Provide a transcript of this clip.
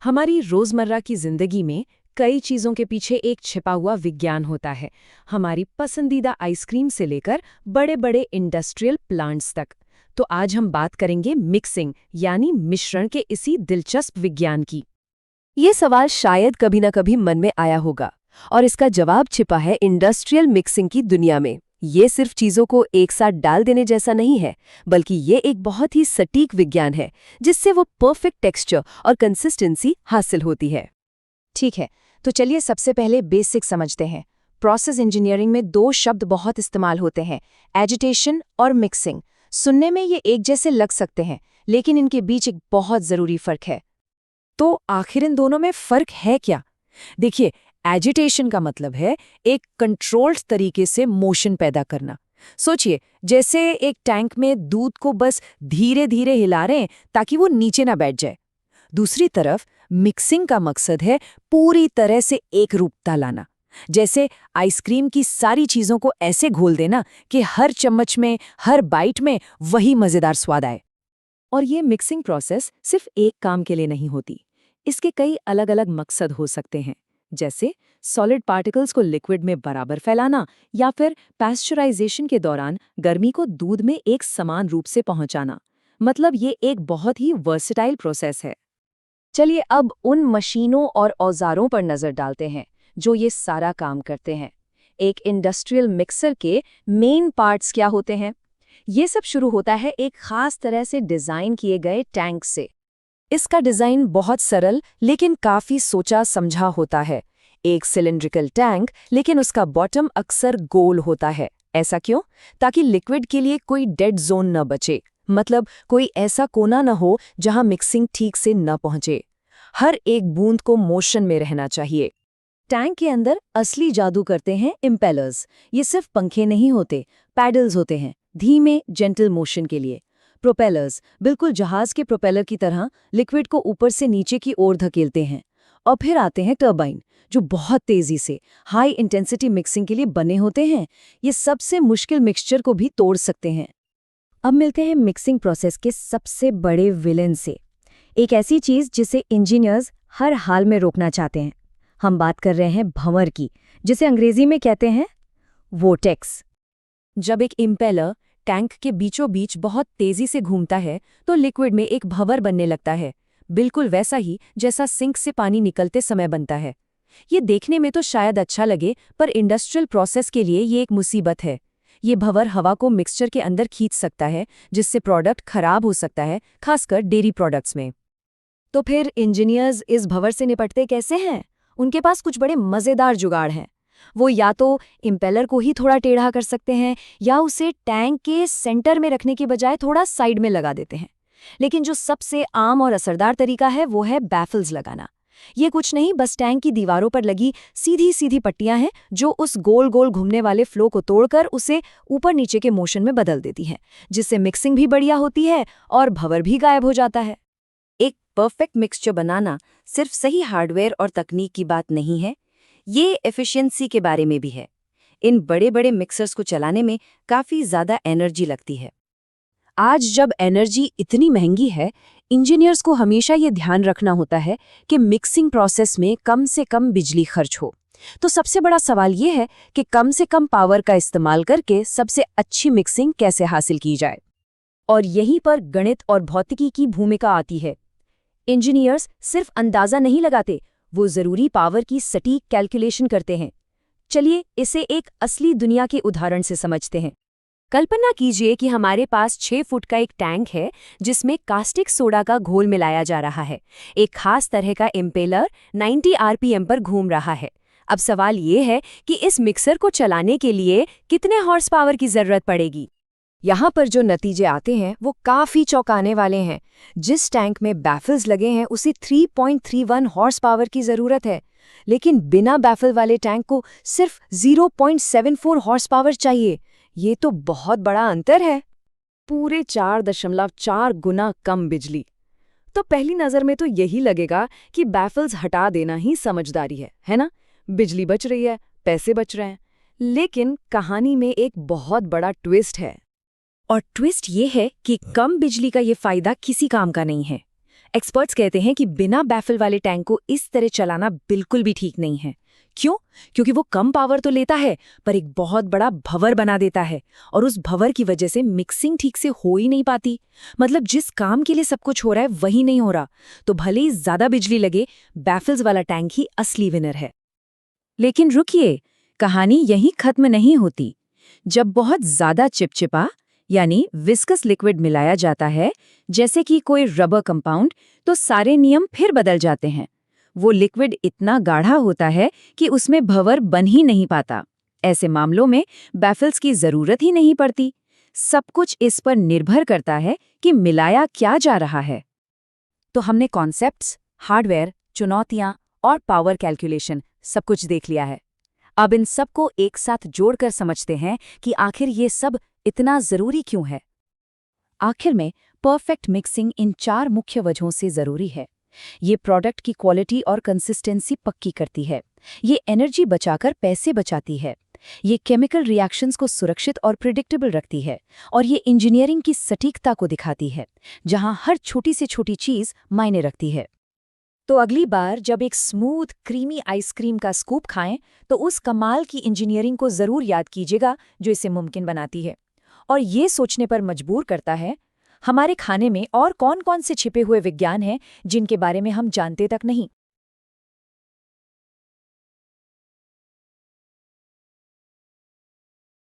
हमारी रोजमर्रा की जिंदगी में कई चीजों के पीछे एक छिपा हुआ विज्ञान होता है। हमारी पसंदीदा आइसक्रीम से लेकर बड़े बड़े इंडस्ट्रियल प्लांट्स तक। तो आज हम बात करेंगे मिक्सिंग यानी मिश्रण के इसी दिलचस्प विज्ञान की। ये सवाल शायद कभी न कभी मन में आया होगा और इसका जवाब छिपा है इंडस्ट्रियल मिक्सिंग की दुनिया में। ये सिर्फ चीजों को एक साथ डाल देने जैसा नहीं है, बल्कि ये एक बहुत ही सटीक विज्ञान है जिससे वो परफेक्ट टेक्सचर और कंसिस्टेंसी हासिल होती है। ठीक है, तो चलिए सबसे पहले बेसिक समझते हैं। प्रोसेस इंजीनियरिंग में दो शब्द बहुत इस्तेमाल होते हैं, एजिटेशन और मिक्सिंग। सुनने में ये एक जैसे लग सकते हैं, लेकिन इनके बीच एक बहुत जरूरी फर्क है। तो आखिर इन दोनों में फर्क है क्या? देखिए, एजिटेशन का मतलब है एक कंट्रोल्ड तरीके से मोशन पैदा करना। सोचिए, जैसे एक टैंक में दूध को बस धीरे धीरे हिला रहे हैं ताकि वो नीचे ना बैठ जाए। दूसरी तरफ मिक्सिंग का मकसद है पूरी तरह से एक रूपता लाना, जैसे आइसक्रीम की सारी चीजों को ऐसे घोल देना कि हर चम्मच में, हर बाइट में वही मजेदार स्वाद आए। और ये मिक्सिंग प्रोसेस सिर्फ एक काम के लिए नहीं होती। इसके कई अलग अलग मकसद हो सकते हैं, जैसे सॉलिड पार्टिकल्स को लिक्विड में बराबर फैलाना या फिर पैस्चराइजेशन के दौरान गर्मी को दूध में एक समान रूप से पहुंचाना। मतलब ये एक बहुत ही वर्सेटाइल प्रोसेस है। चलिए अब उन मशीनों और औजारों पर नजर डालते हैं जो ये सारा काम करते हैं। एक इंडस्ट्रियल मिक्सर के मेन पार्ट्स क्या होते हैं? ये सब शुरू होता है एक खास तरह से डिजाइन किए गए टैंक से। इसका डिजाइन बहुत सरल लेकिन काफी सोचा समझा होता है। एक सिलिंड्रिकल टैंक, लेकिन उसका बॉटम अक्सर गोल होता है। ऐसा क्यों? ताकि लिक्विड के लिए कोई डेड जोन न बचे, मतलब कोई ऐसा कोना न हो जहां मिक्सिंग ठीक से न पहुंचे। हर एक बूंद को मोशन में रहना चाहिए। टैंक के अंदर असली जादू करते हैं इम्पेलर्स। ये सिर्फ पंखे नहीं होते, पैडल्स होते हैं, धीमे जेंटल मोशन के लिए। प्रोपेलर्स बिल्कुल जहाज के प्रोपेलर की तरह लिक्विड को ऊपर से नीचे की ओर धकेलते हैं। और फिर आते हैं टर्बाइन, जो बहुत तेजी से हाई इंटेंसिटी मिक्सिंग के लिए बने होते हैं। ये सबसे मुश्किल मिक्सचर को भी तोड़ सकते हैं। अब मिलते हैं मिक्सिंग प्रोसेस के सबसे बड़े विलेन से, एक ऐसी चीज जिसे इंजीनियर्स हर हाल में रोकना चाहते हैं। हम बात कर रहे हैं भंवर की, जिसे अंग्रेजी में कहते हैं वोर्टेक्स। जब एक इम्पेलर टैंक के बीचों बीच बहुत तेजी से घूमता है तो लिक्विड में एक भंवर बनने लगता है, बिल्कुल वैसा ही जैसा सिंक से पानी निकलते समय बनता है। ये देखने में तो शायद अच्छा लगे, पर इंडस्ट्रियल प्रोसेस के लिए ये एक मुसीबत है। ये भंवर हवा को मिक्सचर के अंदर खींच सकता है, जिससे प्रोडक्ट खराब हो सकता है, खासकर डेयरी प्रोडक्ट्स में। तो फिर इंजीनियर्स इस भंवर से निपटते कैसे हैं? उनके पास कुछ बड़े मजेदार जुगाड़ हैं। वो या तो इम्पेलर को ही थोड़ा टेढ़ा कर सकते हैं या उसे टैंक के सेंटर में रखने के बजाय थोड़ा साइड में लगा देते हैं। लेकिन जो सबसे आम और असरदार तरीका है वो है बैफल्स लगाना। ये कुछ नहीं, बस टैंक की दीवारों पर लगी सीधी सीधी पट्टियां हैं जो उस गोल गोल घूमने वाले फ्लो को तोड़कर उसे ऊपर नीचे के मोशन में बदल देती हैं, जिससे मिक्सिंग भी बढ़िया होती है और भंवर भी गायब हो जाता है। एक परफेक्ट मिक्सचर बनाना सिर्फ सही हार्डवेयर और तकनीक की बात नहीं है, ये एफिशिएंसी के बारे में भी है। इन बड़े बड़े मिक्सर्स को चलाने में काफी ज्यादा एनर्जी लगती है। आज जब एनर्जी इतनी महंगी है, इंजीनियर्स को हमेशा ये ध्यान रखना होता है कि मिक्सिंग प्रोसेस में कम से कम बिजली खर्च हो। तो सबसे बड़ा सवाल ये है कि कम से कम पावर का इस्तेमाल करके सबसे अच्छी मिक्सिंग कैसे हासिल की जाए। और यहीं पर गणित और भौतिकी की भूमिका आती है। इंजीनियर्स सिर्फ अंदाजा नहीं लगाते, वो जरूरी पावर की सटीक कैलकुलेशन करते हैं। चलिए इसे एक असली दुनिया के उदाहरण से समझते हैं। कल्पना कीजिए कि हमारे पास 6 फुट का एक टैंक है जिसमें कास्टिक सोडा का घोल मिलाया जा रहा है। एक खास तरह का इम्पेलर 90 आरपीएम पर घूम रहा है। अब सवाल ये है कि इस मिक्सर को चलाने के लिए कितने हॉर्स पावर की जरूरत पड़ेगी। यहाँ पर जो नतीजे आते हैं वो काफी चौंकाने वाले हैं। जिस टैंक में बैफल्स लगे हैं उसे 3.31 हॉर्स पावर की जरूरत है, लेकिन बिना बैफल वाले टैंक को सिर्फ 0.74 हॉर्स पावर चाहिए। ये तो बहुत बड़ा अंतर है, पूरे 4.4 गुना कम बिजली। तो पहली नजर में तो यही लगेगा कि बैफल्स हटा देना ही समझदारी है ना? बिजली बच रही है, पैसे बच रहे हैं। लेकिन कहानी में एक बहुत बड़ा ट्विस्ट है। और ट्विस्ट ये है कि कम बिजली का ये फायदा किसी काम का नहीं है। एक्सपर्ट्स कहते हैं कि बिना बैफल वाले टैंक को इस तरह चलाना बिल्कुल भी ठीक नहीं है। क्यों? क्योंकि वो कम पावर तो लेता है, पर एक बहुत बड़ा भंवर बना देता है, और उस भंवर की वजह से मिक्सिंग ठीक से हो ही नहीं पाती। मतलब जिस काम के लिए सब कुछ हो रहा है वही नहीं हो रहा। तो भले ही ज्यादा बिजली लगे, बैफल्स वाला टैंक ही असली विनर है। लेकिन रुकिए, कहानी यहीं खत्म नहीं होती। जब बहुत ज्यादा चिपचिपा यानी विस्कस लिक्विड मिलाया जाता है, जैसे कि कोई रबर कंपाउंड, तो सारे नियम फिर बदल जाते हैं। वो लिक्विड इतना गाढ़ा होता है कि उसमें भंवर बन ही नहीं पाता। ऐसे मामलों में बैफल्स की जरूरत ही नहीं पड़ती। सब कुछ इस पर निर्भर करता है कि मिलाया क्या जा रहा है। तो हमने कॉन्सेप्ट्स, हार्डवेयर, चुनौतियां और पावर कैलकुलेशन सब कुछ देख लिया है। अब इन सब को एक साथ जोड़कर समझते हैं कि आखिर ये सब इतना जरूरी क्यों है। आखिर में परफेक्ट मिक्सिंग इन 4 मुख्य वजहों से जरूरी है। ये प्रोडक्ट की क्वालिटी और कंसिस्टेंसी पक्की करती है। ये एनर्जी बचाकर पैसे बचाती है। ये केमिकल रिएक्शंस को सुरक्षित और प्रिडिक्टेबल रखती है। और ये इंजीनियरिंग की सटीकता को दिखाती है, जहां हर छोटी से छोटी चीज मायने रखती है। तो अगली बार जब एक स्मूथ क्रीमी आइसक्रीम का स्कूप खाएं, तो उस कमाल की इंजीनियरिंग को जरूर याद कीजिएगा जो इसे मुमकिन बनाती है। और ये सोचने पर मजबूर करता है, हमारे खाने में और कौन-कौन से छिपे हुए विज्ञान हैं जिनके बारे में हम जानते तक नहीं।